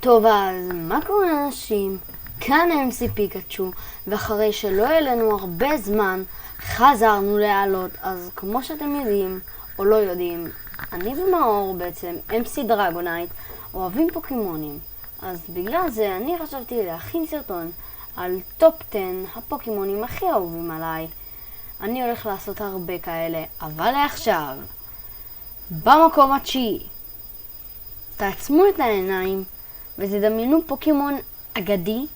טוב, אז מה קורה אנשים? כאן MC פיקאצ'ו, ואחרי שלא היה לנו הרבה זמן, חזרנו לעלות. אז כמו שאתם יודעים, או לא יודעים, אני ומאור בעצם, MC דרגונייט, אוהבים פוקימונים. אז בגלל זה אני חשבתי להכין סרטון על טופ 10 הפוקימונים הכי אהובים עליי. אני הולך לעשות הרבה כאלה, אבל לעכשיו, במקום התשיעי, תעצמו את העיניים ותדמיינו פוקימון אגדי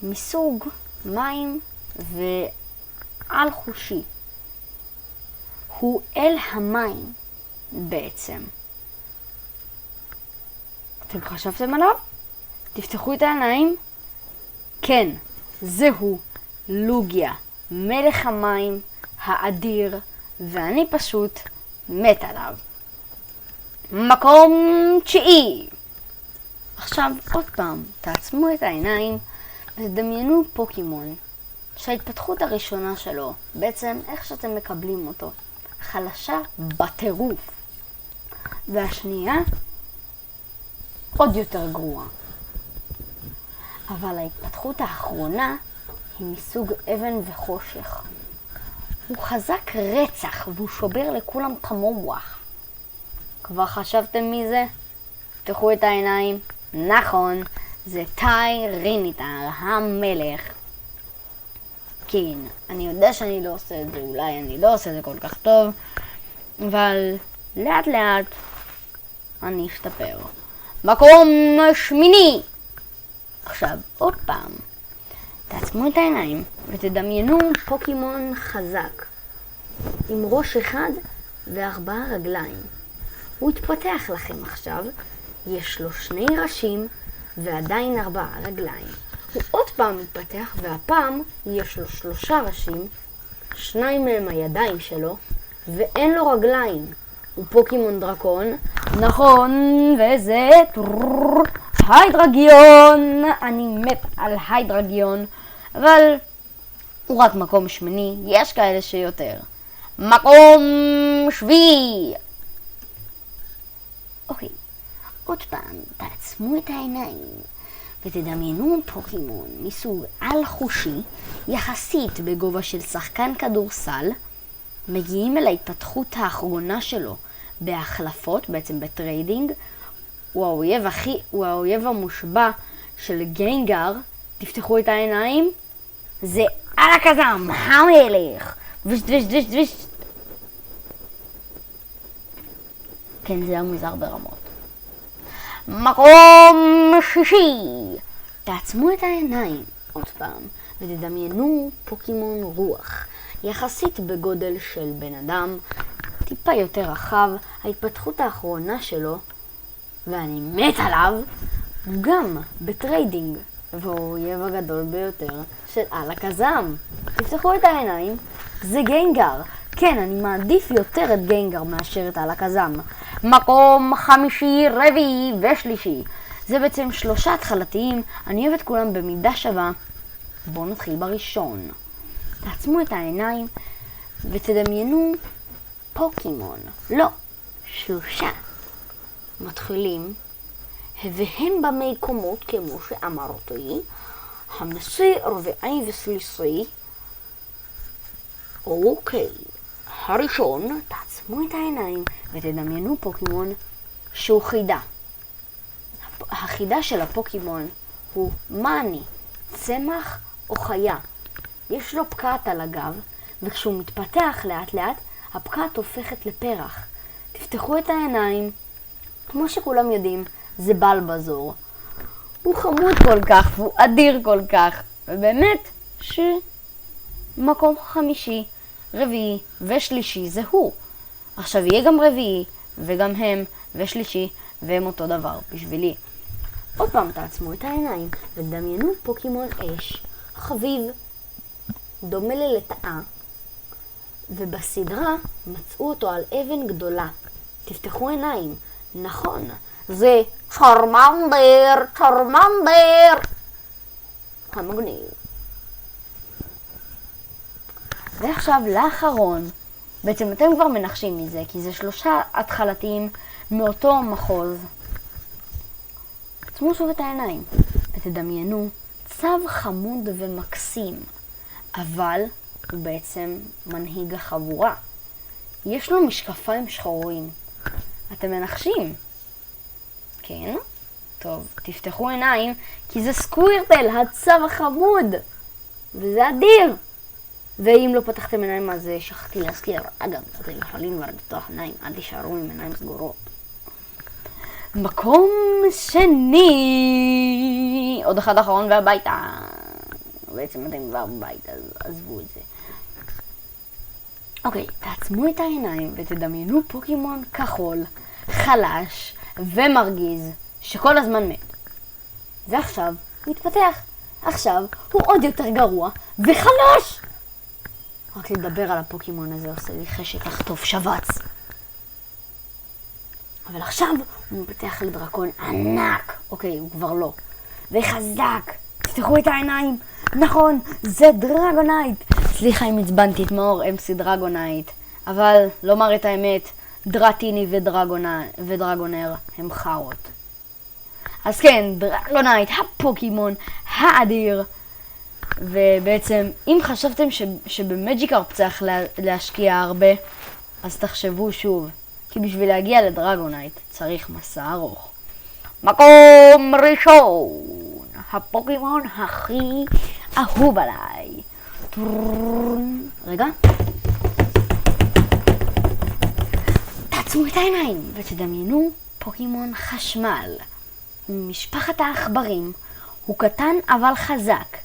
מסוג מים ועל חושי. הוא אל המים בעצם. אתם חשבתם עליו? תפתחו את העיניים. כן, זהו לוגיה, מלך המים האדיר, ואני פשוט מת עליו. מקום תשיעי. עכשיו עוד פעם, תעצמו את העיניים ותדמיינו פוקימון שההתפתחות הראשונה שלו, בעצם איך שאתם מקבלים אותו, חלשה בטירוף, והשנייה עוד יותר גרועה. אבל ההתפתחות האחרונה היא מסוג אבן וחושך. הוא חזק רצח והוא שובר לכולם את המוח. כבר חשבתם מי זה? תפתחו את העיניים. נכון, זה טיירניטר, המלך. כן, אני יודע שאני לא עושה את זה, אולי אני לא עושה את זה כל כך טוב, אבל לאט לאט אני אשתפר. מקום שמיני. עכשיו, עוד פעם, תעצמו את העיניים ותדמיינו פוקימון חזק, עם ראש אחד ו4 רגליים. הוא יתפתח לכם עכשיו, יש לו 2 ראשים ועדיין 4 רגליים. הוא עוד פעם יתפתח והפעם יש לו 3 ראשים, 2 מהם הידיים שלו ואין לו רגליים. הוא פוקימון דרקון, נכון, וזה היידרגיון. אני מת על היידרגיון, אבל הוא רק מקום שמיני, יש כאלה שיותר. מקום שביעי. אוקיי, עוד פעם, תעצמו את העיניים ותדמיינו פוקימון מסוג על חושי, יחסית בגובה של שחקן כדורסל. מגיעים אל ההתפתחות האחרונה שלו בהחלפות, בעצם בטריידינג. הוא האויב המושבע של גיינגר. תפתחו את העיניים. זה אלאקזם, המלך. ושט. כן, זה היה מוזר ברמות. מקום שישי. תעצמו את העיניים עוד פעם ותדמיינו פוקימון רוח, יחסית בגודל של בן אדם, טיפה יותר רחב. ההתפתחות האחרונה שלו, ואני מת עליו, הוא גם בטריידינג, והוא האויב הגדול ביותר של אלאקזם. תפתחו את העיניים. זה גיינגר. כן, אני מעדיף יותר את גיינגר מאשר את אלאקזם. מקום חמישי, רביעי ושלישי. זה בעצם 3 התחלתיים, אני אוהב את כולם במידה שווה. בואו נתחיל בראשון. תעצמו את העיניים ותדמיינו פוקימון. לא, 3. מתחילים, והם במקומות כמו שאמרתי, חמישי, רביעי ושלישי. אוקיי, הראשון, תעצמו את העיניים ותדמיינו פוקימון שהוא חידה. החידה של הפוקימון הוא מאני, צמח או חיה. יש לו פקעת על הגב, וכשהוא מתפתח לאט לאט, הפקעת הופכת לפרח. תפתחו את העיניים. כמו שכולם יודעים, זה בלבזור. הוא חמוד כל כך והוא אדיר כל כך. ובאמת מקום חמישי, רביעי ושלישי זה הוא. עכשיו יהיה גם רביעי וגם הם ושלישי, והם אותו דבר בשבילי. עוד פעם תעצמו את העיניים ודמיינו פוקימון אש, חביב, דומה ללטאה, ובסדרה מצאו אותו על אבן גדולה. תפתחו עיניים. נכון, זה צ'רמנדר המגניב. ועכשיו לאחרון, בעצם אתם כבר מנחשים מזה, כי זה 3 התחלתיים מאותו מחוז. תעצמו שוב את העיניים ותדמיינו צב חמוד ומקסים, אבל הוא בעצם מנהיג החבורה. יש לו משקפיים שחורים. אתם מנחשים? כן? טוב, תפתחו עיניים, כי זה סקווירטל, הצב החמוד. וזה אדיר. ואם לא פתחתם עיניים, אז שכחתי להזכיר. אגב, אתם יכולים כבר לפתוח עיניים, אל תישארו עם עיניים סגורות. מקום שני. עוד אחד אחרון והביתה. בעצם אתם כבר בבית, אז עזבו את זה. אוקיי, תעצמו את העיניים ותדמיינו פוקימון כחול, חלש ומרגיז, שכל הזמן מת. ועכשיו הוא התפתח. עכשיו הוא עוד יותר גרוע וחלש. רק לדבר על הפוקימון הזה עושה לי חשק לחטוף שבץ. אבל עכשיו הוא מתפתח לדרקון ענק. אוקיי, הוא כבר לא. וחזק. תפתחו את העיניים. נכון, זה דרגונייט. סליחה אם הצבנתי את מאור, MC דרגונייט. אבל לומר את האמת, דרטיני ודרגונר הם חרות. אז כן, דרגונייט, הפוקימון האדיר. ובעצם, אם חשבתם שבמג'יקארפ צריך להשקיע הרבה, אז תחשבו שוב. כי בשביל להגיע לדרגונייט צריך מסע ארוך. מקום ראשון, הפוקימון הכי אהוב עליי. רגע. תעצמו את העיניים ותדמיינו פוקימון חשמל. משפחת העכברים. הוא קטן אבל חזק.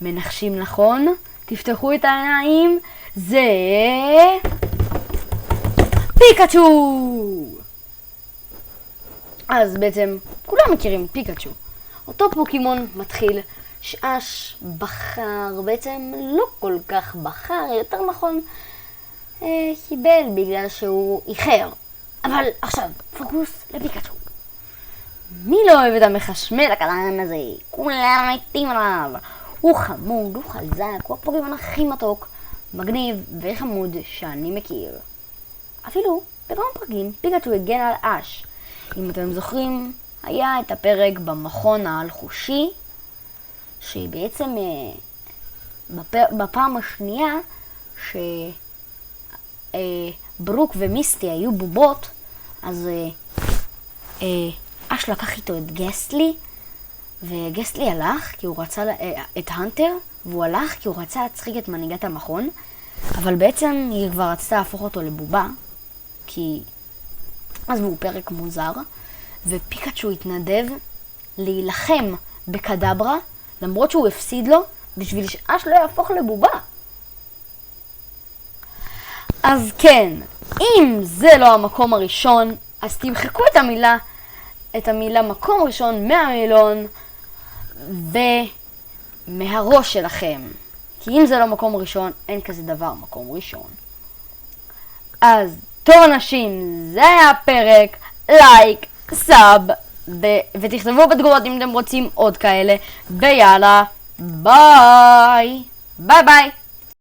מנחשים נכון? תפתחו את העיניים. זה פיקאצ'ו! אז בעצם כולם מכירים פיקאצ'ו. אותו פוקימון מתחיל שעש בחר, בעצם לא כל כך בחר, יותר נכון קיבל בגלל שהוא איחר. אבל עכשיו, פוקוס לפיקאצ'ו. מי לא אוהב את המחשמל הקטן הזה? כולם מתים עליו. הוא חמוד, הוא חזק, הוא הפוקימון הכי מתוק, מגניב וחמוד שאני מכיר. אפילו בכמה פרקים פיקאצ'ו הגן על אש. אם אתם זוכרים, היה את הפרק במכון העל-חושי, שבעצם בפעם השנייה שברוק ומיסטי היו בובות, אז אש לקח איתו את גסטלי, וגסטלי הלך כי הוא רצה את הנטר, והוא הלך כי הוא רצה להצחיק את מנהיגת המכון, אבל בעצם היא כבר רצתה להפוך אותו לבובה, כי אז הוא פרק מוזר, ופיקאצ'ו התנדב להילחם בקדברה, למרות שהוא הפסיד לו, בשביל שאש לא יהפוך לבובה. אז כן, אם זה לא המקום הראשון, אז תמחקו את המילה מקום ראשון מהמילון ומהראש שלכם. כי אם זה לא מקום ראשון, אין כזה דבר מקום ראשון. אז טוב אנשים, זה היה הפרק, לייק, סאב, ותכתבו בתגובות אם אתם רוצים עוד כאלה, ויאללה, ביי! ביי ביי!